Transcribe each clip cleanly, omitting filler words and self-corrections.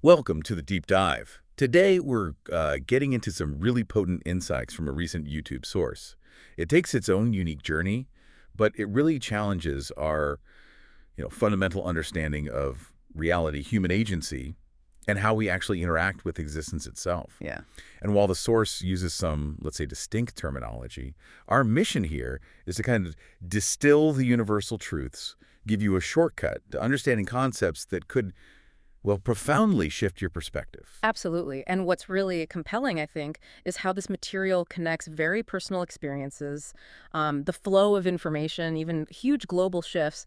Welcome to the Deep Dive. Today, we're getting into some really potent insights from a recent YouTube source. It takes its own unique journey, but it really challenges our, fundamental understanding of reality, human agency, and how we actually interact with existence itself. Yeah. And while the source uses some, let's say, distinct terminology, our mission here is to kind of distill the universal truths, give you a shortcut to understanding concepts that could profoundly shift your perspective. Absolutely. And what's really compelling, I think, is how this material connects very personal experiences, the flow of information, even huge global shifts,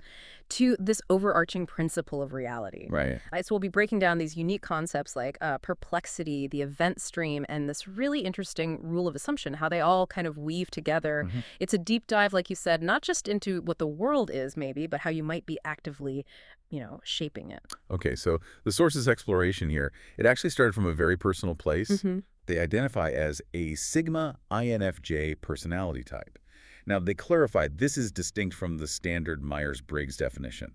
to this overarching principle of reality. Right. So we'll be breaking down these unique concepts like perplexity, the event stream, and this really interesting rule of assumption, how they all kind of weave together. It's a deep dive, like you said, not just into what the world is, maybe, but how you might be actively shaping it. Okay, so the source's exploration here, it actually started from a very personal place. They identify as a Sigma INFJ personality type. Now, they clarify this is distinct from the standard Myers-Briggs definition.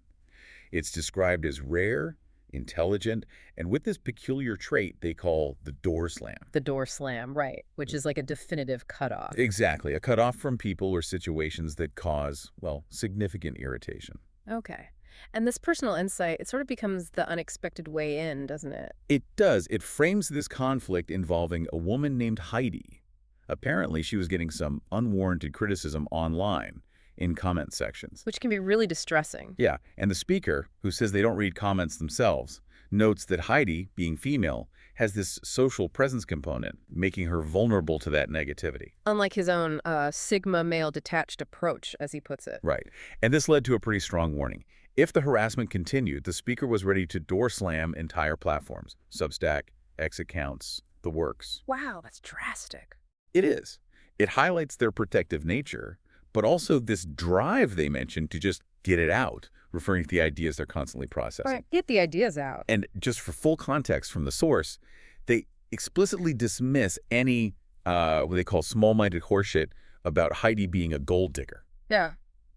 It's described as rare, intelligent, and with this peculiar trait they call the door slam. The door slam, right, which is like a definitive cutoff. Exactly, a cutoff from people or situations that cause, significant irritation. Okay. And this personal insight, it sort of becomes the unexpected way in, doesn't it? It does. It frames this conflict involving a woman named Heidi. Apparently, she was getting some unwarranted criticism online in comment sections. Which can be really distressing. Yeah, and the speaker, who says they don't read comments themselves, notes that Heidi, being female, has this social presence component, making her vulnerable to that negativity. Unlike his own Sigma male detached approach, as he puts it. Right. And this led to a pretty strong warning. If the harassment continued, the speaker was ready to door slam entire platforms, Substack, X accounts, the works. Wow, that's drastic. It is. It highlights their protective nature, but also this drive they mentioned to just get it out, referring to the ideas they're constantly processing. Right, get the ideas out. And just for full context from the source, they explicitly dismiss any what they call small-minded horseshit about Heidi being a gold digger. Yeah.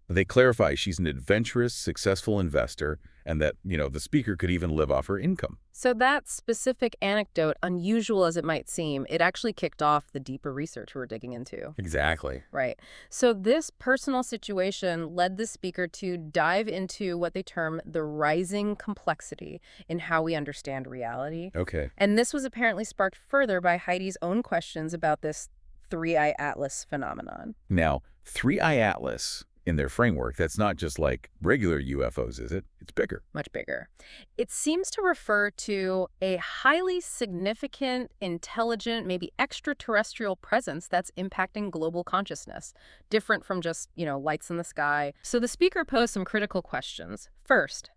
They clarify she's an adventurous, successful investor and that, the speaker could even live off her income. So that specific anecdote, unusual as it might seem, it actually kicked off the deeper research we're digging into. Exactly. Right. So this personal situation led the speaker to dive into what they term the rising complexity in how we understand reality. Okay. And this was apparently sparked further by Heidi's own questions about this three-eye atlas phenomenon. Now, three-eye atlas, in their framework, that's not just like regular UFOs, is it? It's bigger. Much bigger. It seems to refer to a highly significant, intelligent, maybe extraterrestrial presence that's impacting global consciousness, different from just, lights in the sky. So the speaker posed some critical questions. First,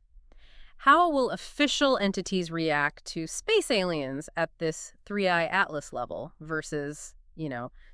how will official entities react to space aliens at this three-eye atlas level versus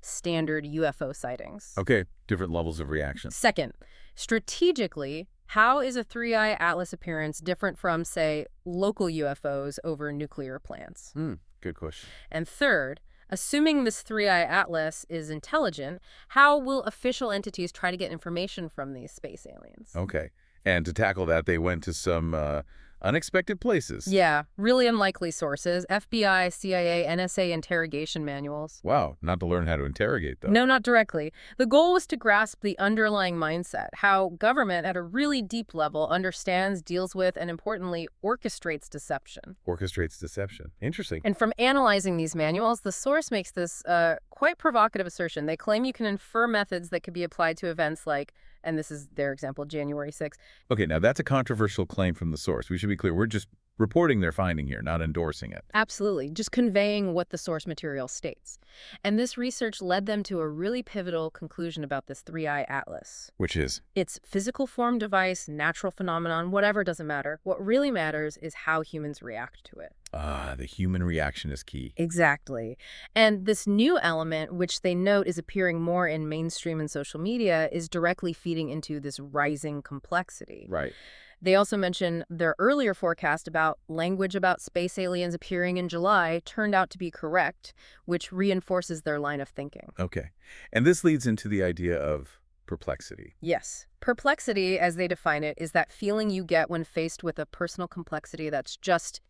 standard UFO sightings? Okay, different levels of reaction. Second, strategically, how is a three-eye atlas appearance different from, say, local UFOs over nuclear plants? Good question. And third, assuming this three-eye atlas is intelligent, how will official entities try to get information from these space aliens? Okay, and to tackle that, they went to some unexpected places. Yeah, really unlikely sources. FBI, CIA, NSA interrogation manuals. Wow, not to learn how to interrogate, though. No, not directly. The goal was to grasp the underlying mindset, how government at a really deep level understands, deals with, and importantly, orchestrates deception. Orchestrates deception. Interesting. And from analyzing these manuals, the source makes this quite provocative assertion. They claim you can infer methods that could be applied to events like, and this is their example, January 6th. Okay, now that's a controversial claim from the source. We should be clear. We're just reporting their finding here, not endorsing it. Absolutely. Just conveying what the source material states. And this research led them to a really pivotal conclusion about this three-eye atlas. Which is? It's physical form device, natural phenomenon, whatever, doesn't matter. What really matters is how humans react to it. The human reaction is key. Exactly. And this new element, which they note is appearing more in mainstream and social media, is directly feeding into this rising complexity. Right. They also mention their earlier forecast about language about space aliens appearing in July turned out to be correct, which reinforces their line of thinking. Okay. And this leads into the idea of perplexity. Yes. Perplexity, as they define it, is that feeling you get when faced with a personal complexity that's just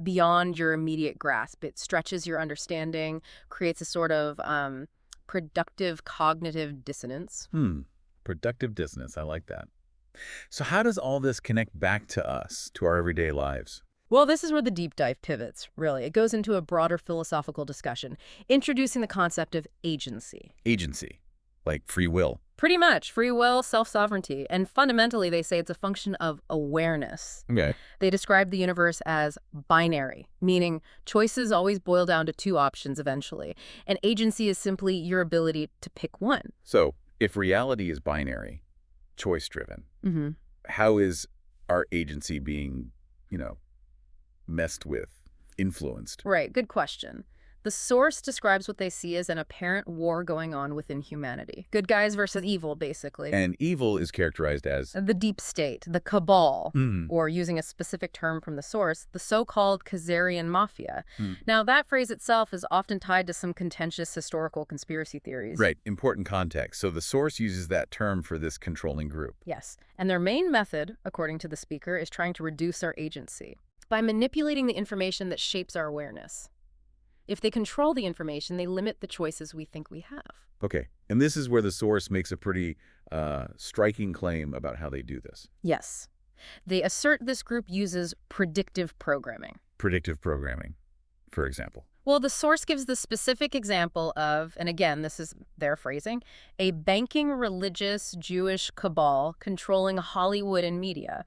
beyond your immediate grasp. It stretches your understanding, creates a sort of productive cognitive dissonance. Productive dissonance. I like that. So how does all this connect back to us, to our everyday lives? Well, this is where the deep dive pivots, really. It goes into a broader philosophical discussion, introducing the concept of agency. Agency, like free will. Pretty much. Free will, self-sovereignty. And fundamentally, they say it's a function of awareness. Okay. They describe the universe as binary, meaning choices always boil down to two options eventually. And agency is simply your ability to pick one. So if reality is binary, choice-driven, how is our agency being, messed with, influenced? Right, good question. The source describes what they see as an apparent war going on within humanity. Good guys versus evil, basically. And evil is characterized as? The deep state, the cabal, or using a specific term from the source, the so-called Khazarian mafia. Now, that phrase itself is often tied to some contentious historical conspiracy theories. Right, important context. So the source uses that term for this controlling group. Yes, and their main method, according to the speaker, is trying to reduce our agency by manipulating the information that shapes our awareness. If they control the information, they limit the choices we think we have. Okay, and this is where the source makes a pretty striking claim about how they do this. Yes. They assert this group uses predictive programming. Predictive programming, for example. Well, the source gives the specific example of, and again, this is their phrasing, a banking religious Jewish cabal controlling Hollywood and media,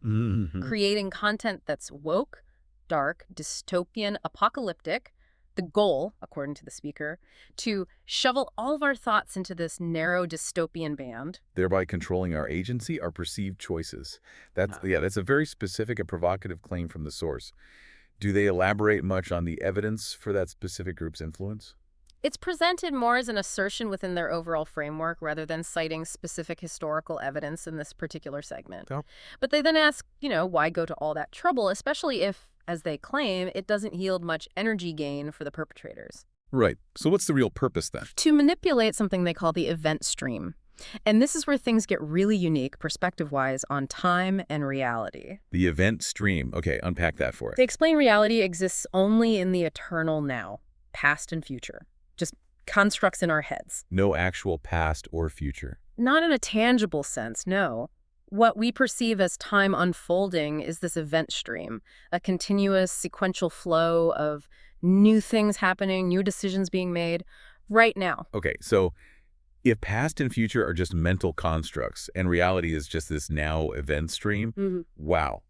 creating content that's woke, dark, dystopian, apocalyptic. The goal, according to the speaker, to shovel all of our thoughts into this narrow dystopian band. Thereby controlling our agency, our perceived choices. That's a very specific and provocative claim from the source. Do they elaborate much on the evidence for that specific group's influence? It's presented more as an assertion within their overall framework rather than citing specific historical evidence in this particular segment. Oh. But they then ask, why go to all that trouble, especially if, as they claim, it doesn't yield much energy gain for the perpetrators. Right. So what's the real purpose then? To manipulate something they call the event stream. And this is where things get really unique, perspective-wise, on time and reality. The event stream. Okay, unpack that for us. They explain reality exists only in the eternal now, past and future. Just constructs in our heads. No actual past or future. Not in a tangible sense, no. What we perceive as time unfolding is this event stream, a continuous sequential flow of new things happening, new decisions being made right now. Okay, so if past and future are just mental constructs and reality is just this now event stream, wow,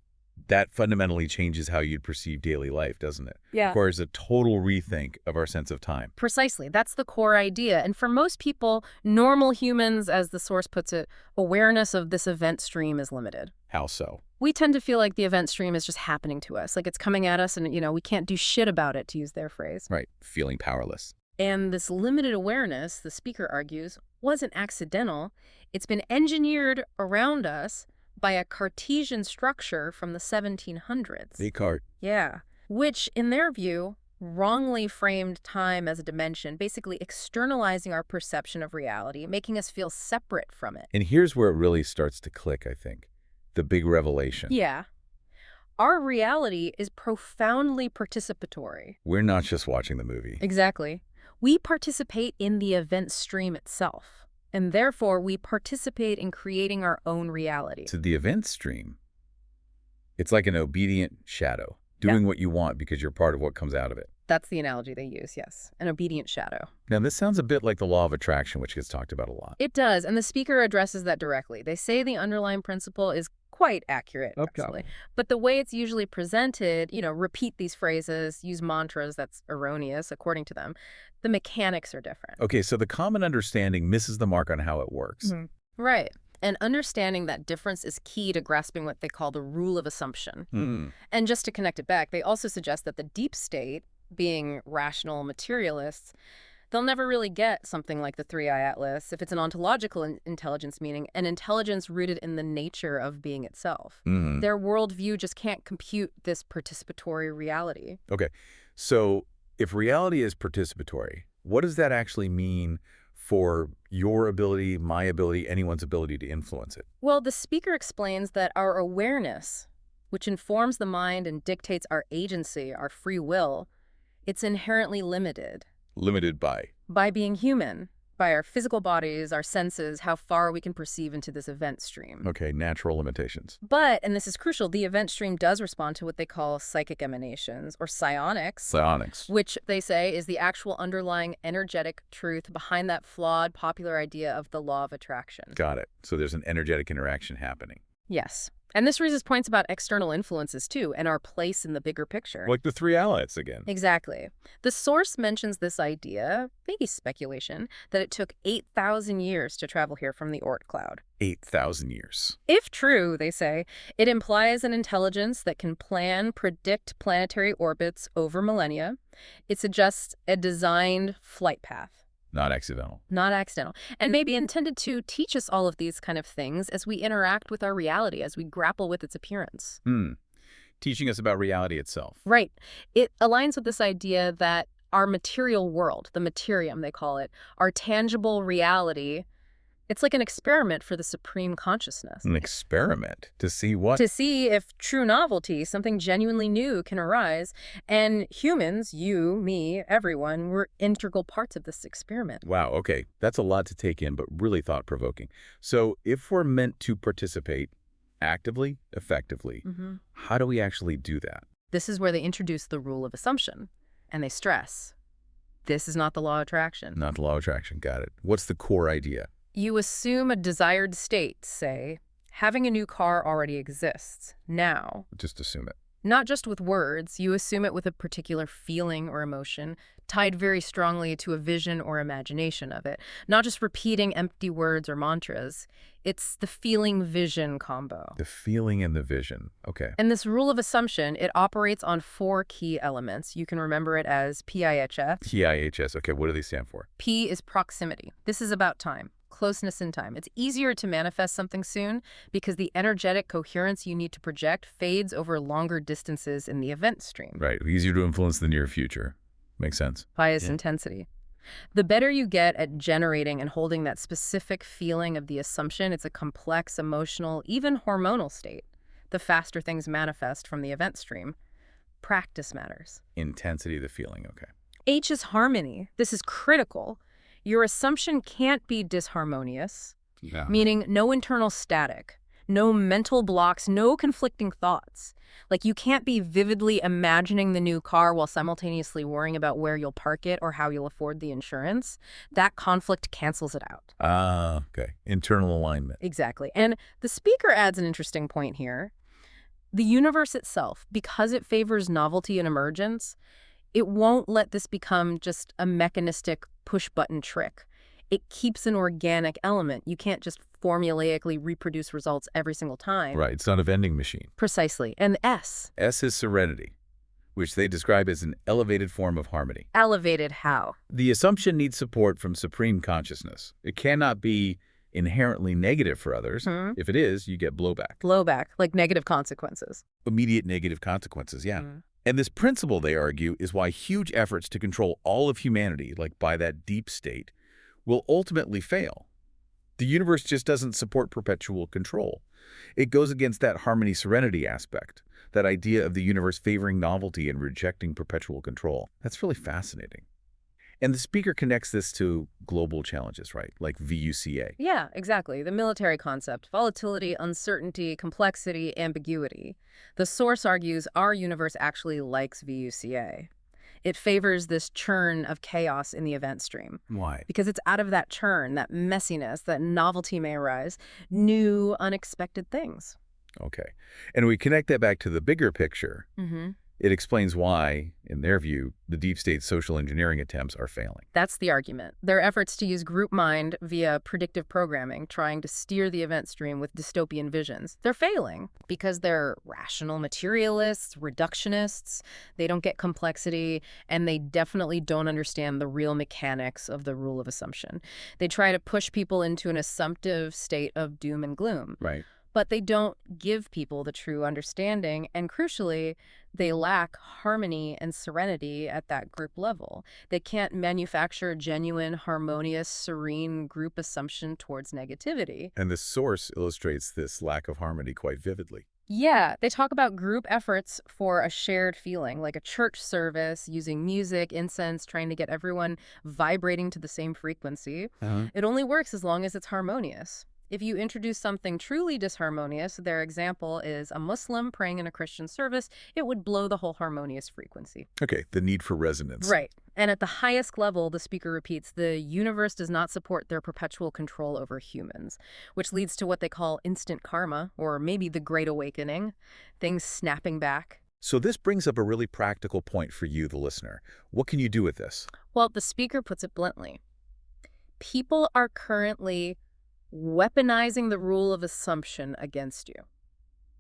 that fundamentally changes how you'd perceive daily life, doesn't it? Yeah. Requires a total rethink of our sense of time. Precisely. That's the core idea. And for most people, normal humans, as the source puts it, awareness of this event stream is limited. How so? We tend to feel like the event stream is just happening to us, like it's coming at us and, we can't do shit about it, to use their phrase. Right. Feeling powerless. And this limited awareness, the speaker argues, wasn't accidental. It's been engineered around us by a Cartesian structure from the 1700s. Descartes. Yeah. Which, in their view, wrongly framed time as a dimension, basically externalizing our perception of reality, making us feel separate from it. And here's where it really starts to click, I think. The big revelation. Yeah. Our reality is profoundly participatory. We're not just watching the movie. Exactly. We participate in the event stream itself, and therefore we participate in creating our own reality. To the event stream, it's like an obedient shadow, doing what you want because you're part of what comes out of it. That's the analogy they use, yes. An obedient shadow. Now, this sounds a bit like the law of attraction, which gets talked about a lot. It does, and the speaker addresses that directly. They say the underlying principle is quite accurate, actually. But the way it's usually presented, repeat these phrases, use mantras, that's erroneous, according to them. The mechanics are different. Okay, so the common understanding misses the mark on how it works. Right. And understanding that difference is key to grasping what they call the rule of assumption. And just to connect it back, they also suggest that the deep state, being rational materialists, they'll never really get something like the Three-Eye Atlas if it's an ontological intelligence, meaning an intelligence rooted in the nature of being itself. Their worldview just can't compute this participatory reality. Okay, so if reality is participatory, what does that actually mean for your ability, my ability, anyone's ability to influence it? Well, the speaker explains that our awareness, which informs the mind and dictates our agency, our free will, it's inherently limited. Limited By being human, by our physical bodies, our senses, how far we can perceive into this event stream. Okay, natural limitations. But, and this is crucial, the event stream does respond to what they call psychic emanations, or psionics. Psionics. Which they say is the actual underlying energetic truth behind that flawed popular idea of the law of attraction. Got it. So there's an energetic interaction happening. Yes. And this raises points about external influences, too, and our place in the bigger picture. Like the three outlets again. Exactly. The source mentions this idea, maybe speculation, that it took 8,000 years to travel here from the Oort cloud. 8,000 years. If true, they say, it implies an intelligence that can predict planetary orbits over millennia. It suggests a designed flight path. Not accidental. Not accidental. And maybe intended to teach us all of these kind of things as we interact with our reality, as we grapple with its appearance. Teaching us about reality itself. Right. It aligns with this idea that our material world, the materium they call it, our tangible reality, it's like an experiment for the supreme consciousness. An experiment? To see what? To see if true novelty, something genuinely new, can arise. And humans, you, me, everyone, we're integral parts of this experiment. Wow, okay. That's a lot to take in, but really thought-provoking. So if we're meant to participate actively, effectively, how do we actually do that? This is where they introduce the rule of assumption. And they stress, this is not the law of attraction. Not the law of attraction, got it. What's the core idea? You assume a desired state, say, having a new car already exists, now. Just assume it. Not just with words, you assume it with a particular feeling or emotion, tied very strongly to a vision or imagination of it. Not just repeating empty words or mantras. It's the feeling-vision combo. The feeling and the vision. Okay. And this rule of assumption, it operates on 4 key elements. You can remember it as PIHS. PIHS. Okay, what do they stand for? P is proximity. This is about time. Closeness in time. It's easier to manifest something soon because the energetic coherence you need to project fades over longer distances in the event stream. Right. Easier to influence the near future. Makes sense. Highest intensity. The better you get at generating and holding that specific feeling of the assumption, it's a complex, emotional, even hormonal state, the faster things manifest from the event stream. Practice matters. Intensity of the feeling. Okay. H is harmony. This is critical. Your assumption can't be disharmonious, meaning no internal static, no mental blocks, no conflicting thoughts. Like you can't be vividly imagining the new car while simultaneously worrying about where you'll park it or how you'll afford the insurance. That conflict cancels it out. Okay. Internal alignment. Exactly. And the speaker adds an interesting point here. The universe itself, because it favors novelty and emergence, it won't let this become just a mechanistic push-button trick. It keeps an organic element. You can't just formulaically reproduce results every single time. Right. It's not a vending machine. Precisely. And S. S is serenity, which they describe as an elevated form of harmony. Elevated how? The assumption needs support from supreme consciousness. It cannot be inherently negative for others. If it is, you get blowback. Blowback, like negative consequences. Immediate negative consequences, yeah. And this principle, they argue, is why huge efforts to control all of humanity, like by that deep state, will ultimately fail. The universe just doesn't support perpetual control. It goes against that harmony-serenity aspect, that idea of the universe favoring novelty and rejecting perpetual control. That's really fascinating. And the speaker connects this to global challenges, right? Like VUCA. Yeah, exactly. The military concept, volatility, uncertainty, complexity, ambiguity. The source argues our universe actually likes VUCA. It favors this churn of chaos in the event stream. Why? Because it's out of that churn, that messiness, that novelty may arise, new, unexpected things. Okay. And we connect that back to the bigger picture. It explains why, in their view, the deep state's social engineering attempts are failing. That's the argument. Their efforts to use group mind via predictive programming, trying to steer the event stream with dystopian visions, they're failing because they're rational materialists, reductionists, they don't get complexity, and they definitely don't understand the real mechanics of the rule of assumption. They try to push people into an assumptive state of doom and gloom. Right. But they don't give people the true understanding, and crucially, they lack harmony and serenity at that group level. They can't manufacture genuine, harmonious, serene group assumption towards negativity. And the source illustrates this lack of harmony quite vividly. Yeah, they talk about group efforts for a shared feeling, like a church service, using music, incense, trying to get everyone vibrating to the same frequency. Uh-huh. It only works as long as it's harmonious. If you introduce something truly disharmonious, their example is a Muslim praying in a Christian service, it would blow the whole harmonious frequency. Okay, the need for resonance. Right. And at the highest level, the speaker repeats, the universe does not support their perpetual control over humans, which leads to what they call instant karma, or maybe the Great Awakening, things snapping back. So this brings up a really practical point for you, the listener. What can you do with this? Well, the speaker puts it bluntly. People are currently weaponizing the rule of assumption against you,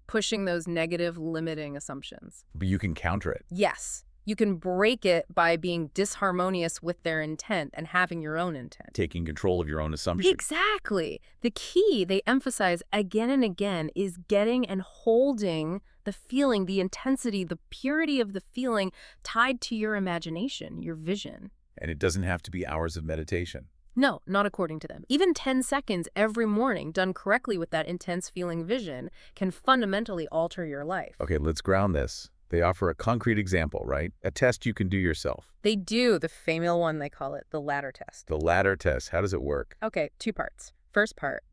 pushing those negative, limiting assumptions. But you can counter it. Yes. You can break it by being disharmonious with their intent and having your own intent. Taking control of your own assumption. Exactly. The key, they emphasize again and again, is getting and holding the feeling, the intensity, the purity of the feeling tied to your imagination, your vision. And it doesn't have to be hours of meditation. No, not according to them. Even 10 seconds every morning done correctly with that intense feeling vision can fundamentally alter your life. Okay, let's ground this. They offer a concrete example, right? A test you can do yourself. They do, the famous one, they call it the ladder test. The ladder test, how does it work? Okay, 2 parts. First part,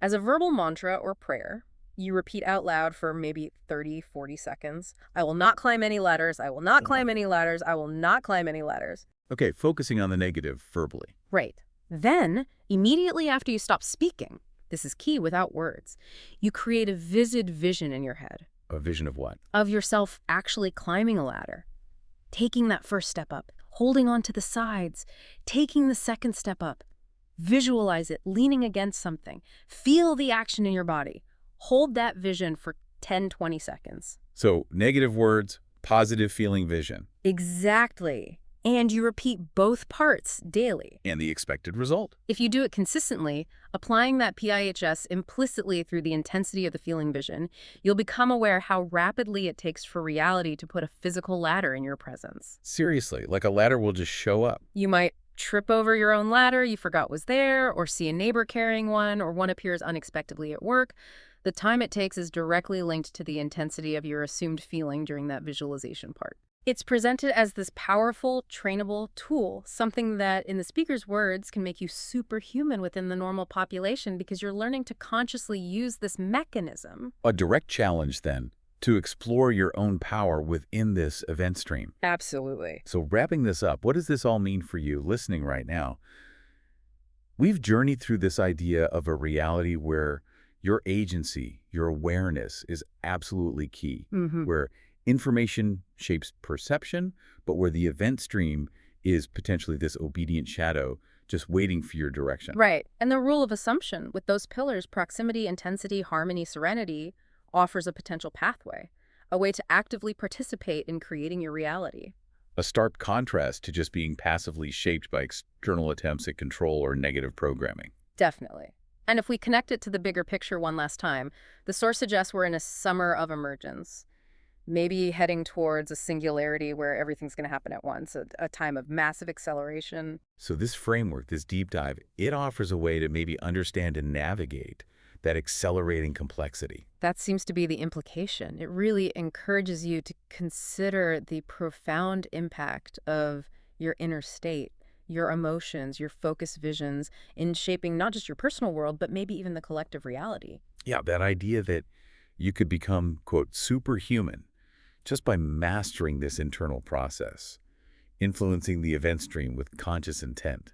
as a verbal mantra or prayer, you repeat out loud for maybe 30, 40 seconds. I will not climb any ladders. I will not climb any ladders. I will not climb any ladders. Okay, focusing on the negative verbally. Right. Then, immediately after you stop speaking, this is key without words, you create a vivid vision in your head. A vision of what? Of yourself actually climbing a ladder, taking that first step up, holding on to the sides, taking the second step up. Visualize it, leaning against something. Feel the action in your body. Hold that vision for 10, 20 seconds. So, negative words, positive feeling vision. Exactly. And you repeat both parts daily. And the expected result. If you do it consistently, applying that PIHS implicitly through the intensity of the feeling vision, you'll become aware how rapidly it takes for reality to put a physical ladder in your presence. Seriously, like a ladder will just show up. You might trip over your own ladder you forgot was there, or see a neighbor carrying one, or one appears unexpectedly at work. The time it takes is directly linked to the intensity of your assumed feeling during that visualization part. It's presented as this powerful, trainable tool, something that, in the speaker's words, can make you superhuman within the normal population because you're learning to consciously use this mechanism. A direct challenge, then, to explore your own power within this event stream. Absolutely. So wrapping this up, what does this all mean for you listening right now? We've journeyed through this idea of a reality where your agency, your awareness is absolutely key, where information shapes perception, but where the event stream is potentially this obedient shadow just waiting for your direction. Right. And the rule of assumption with those pillars, proximity, intensity, harmony, serenity, offers a potential pathway, a way to actively participate in creating your reality. A stark contrast to just being passively shaped by external attempts at control or negative programming. Definitely. And if we connect it to the bigger picture one last time, the source suggests we're in a summer of emergence. Maybe heading towards a singularity where everything's going to happen at once, a time of massive acceleration. So this framework, this deep dive, it offers a way to maybe understand and navigate that accelerating complexity. That seems to be the implication. It really encourages you to consider the profound impact of your inner state, your emotions, your focused visions in shaping not just your personal world, but maybe even the collective reality. Yeah, that idea that you could become, quote, superhuman just by mastering this internal process, influencing the event stream with conscious intent.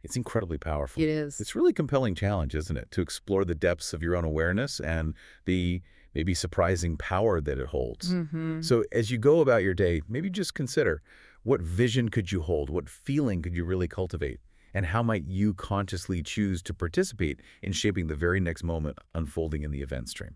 It's incredibly powerful. It is. It's a really compelling challenge, isn't it, to explore the depths of your own awareness and the maybe surprising power that it holds. So as you go about your day, maybe just consider, what vision could you hold? What feeling could you really cultivate? And how might you consciously choose to participate in shaping the very next moment unfolding in the event stream?